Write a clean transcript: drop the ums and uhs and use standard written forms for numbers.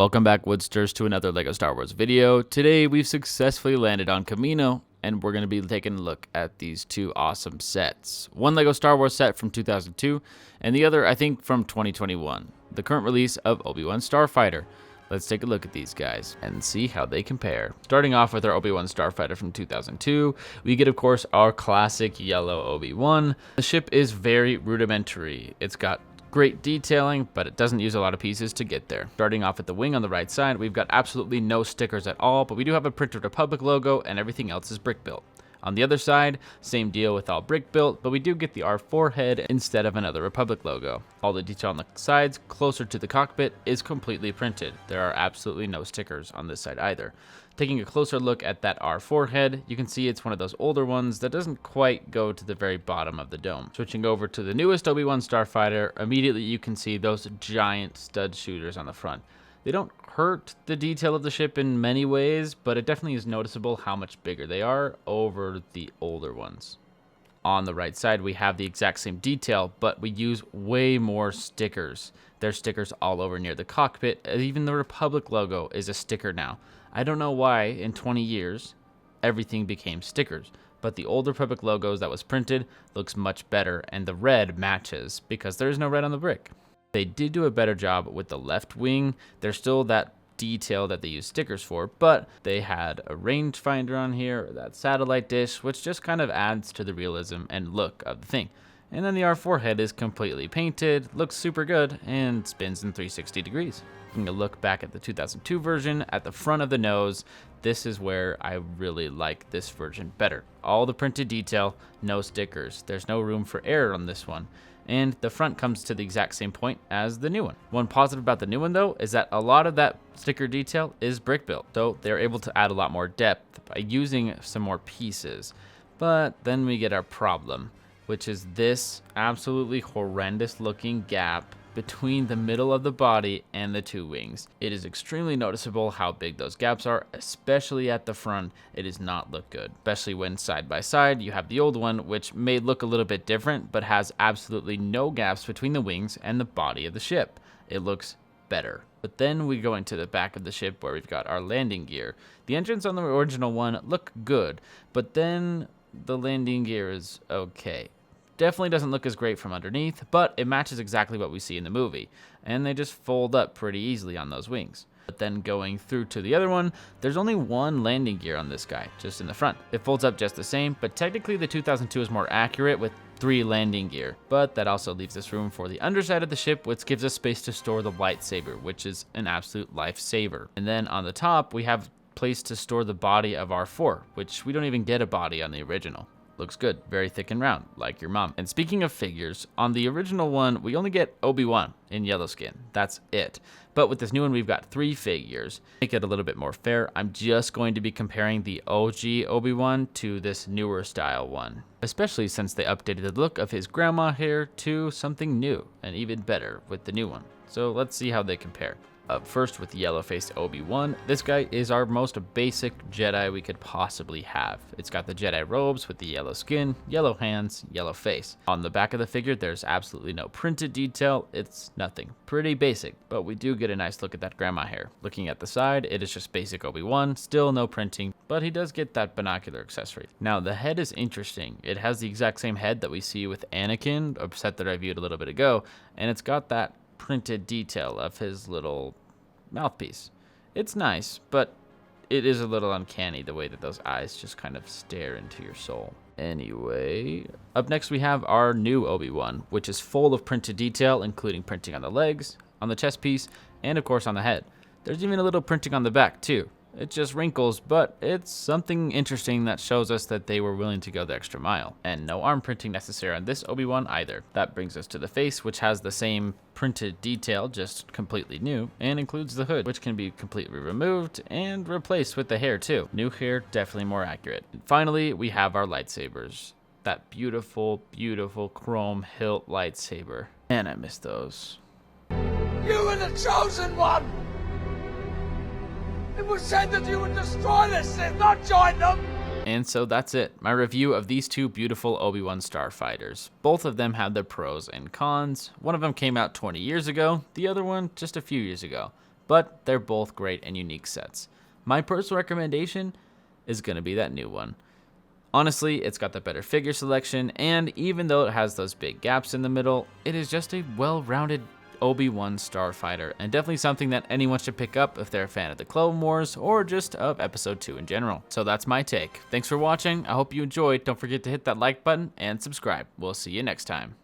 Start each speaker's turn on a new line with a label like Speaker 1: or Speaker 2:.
Speaker 1: Welcome back, Woodsters, to another LEGO Star Wars video. Today, we've successfully landed on Kamino, and we're going to be taking a look at these two awesome sets. One LEGO Star Wars set from 2002, and the other, I think, from 2021. The current release of Obi-Wan Starfighter. Let's take a look at these guys and see how they compare. Starting off with our Obi-Wan Starfighter from 2002, we get, of course, our classic yellow Obi-Wan. The ship is very rudimentary. It's got great detailing, but it doesn't use a lot of pieces to get there. Starting off at the wing on the right side, we've got absolutely no stickers at all, but we do have a Printed Republic logo, and everything else is brick built. On the other side, same deal with all brick built, but we do get the R4 head instead of another Republic logo. All the detail on the sides, closer to the cockpit, is completely printed. There are absolutely no stickers on this side either. Taking a closer look at that R4 head, you can see it's one of those older ones that doesn't quite go to the very bottom of the dome. Switching over to the newest Obi-Wan Starfighter, immediately you can see those giant stud shooters on the front. They don't hurt the detail of the ship in many ways, but it definitely is noticeable how much bigger they are over the older ones. On the right side, we have the exact same detail, but we use way more stickers. There's stickers all over near the cockpit. Even the Republic logo is a sticker now. I don't know why in 20 years everything became stickers, but the old Republic logos that was printed looks much better, and the red matches because there's no red on the brick. They did do a better job with the left wing. There's still that detail that they use stickers for, but they had a rangefinder on here, or that satellite dish, which just kind of adds to the realism and look of the thing. And then the R4 head is completely painted, looks super good, and spins in 360 degrees. Taking a look back at the 2002 version, at the front of the nose, this is where I really like this version better. All the printed detail, no stickers. There's no room for error on this one. And the front comes to the exact same point as the new one. One positive about the new one, though, is that a lot of that sticker detail is brick built, so they're able to add a lot more depth by using some more pieces. But then we get our problem, which is this absolutely horrendous looking gap between the middle of the body and the two wings. It is extremely noticeable how big those gaps are, especially at the front. It does not look good, especially when side by side you have the old one, which may look a little bit different, but has absolutely no gaps between the wings and the body of the ship. It looks better. But then we go into the back of the ship where we've got our landing gear. The engines on the original one look good, but then the landing gear is okay. Definitely doesn't look as great from underneath, but it matches exactly what we see in the movie, and they just fold up pretty easily on those wings. But then going through to the other one, there's only one landing gear on this guy, just in the front. It folds up just the same, but technically the 2002 is more accurate with 3 landing gear, but that also leaves us room for the underside of the ship, which gives us space to store the lightsaber, which is an absolute lifesaver. And then on the top, we have place to store the body of R4, which we don't even get a body on the original. Looks good, very thick and round, like your mom. And speaking of figures, on the original one, we only get Obi-Wan in yellow skin. That's it. But with this new one, we've got 3 figures. To make it a little bit more fair, I'm just going to be comparing the OG Obi-Wan to this newer style one, especially since they updated the look of his grandma hair to something new and even better with the new one. So let's see how they compare. Up first with yellow-faced Obi-Wan, this guy is our most basic Jedi we could possibly have. It's got the Jedi robes with the yellow skin, yellow hands, yellow face. On the back of the figure, there's absolutely no printed detail. It's nothing. Pretty basic, but we do get a nice look at that grandma hair. Looking at the side, it is just basic Obi-Wan, still no printing, but he does get that binocular accessory. Now, the head is interesting. It has the exact same head that we see with Anakin, a set that I viewed a little bit ago, and it's got that printed detail of his little mouthpiece. It's nice, but it is a little uncanny the way that those eyes just kind of stare into your soul. Anyway, up next we have our new Obi-Wan, which is full of printed detail, including printing on the legs, on the chest piece, and of course on the head. There's even a little printing on the back too. It just wrinkles, but it's something interesting that shows us that they were willing to go the extra mile. And no arm printing necessary on this Obi-Wan either. That brings us to the face, which has the same printed detail, just completely new, and includes the hood, which can be completely removed and replaced with the hair too. New hair, definitely more accurate. And finally, we have our lightsabers. That beautiful, beautiful chrome hilt lightsaber. Man, I miss those.
Speaker 2: You were the chosen one! It was said that you would destroy this Sith, not join them!
Speaker 1: And so that's it, my review of these two beautiful Obi-Wan Starfighters. Both of them have their pros and cons. One of them came out 20 years ago, the other one just a few years ago. but they're both great and unique sets. My personal recommendation is going to be that new one. Honestly, it's got the better figure selection, and even though it has those big gaps in the middle, it is just a well-rounded Obi-Wan Starfighter, and definitely something that anyone should pick up if they're a fan of the Clone Wars or just of Episode 2 in general. So that's my take. Thanks for watching. I hope you enjoyed. Don't forget to hit that like button and subscribe. We'll see you next time.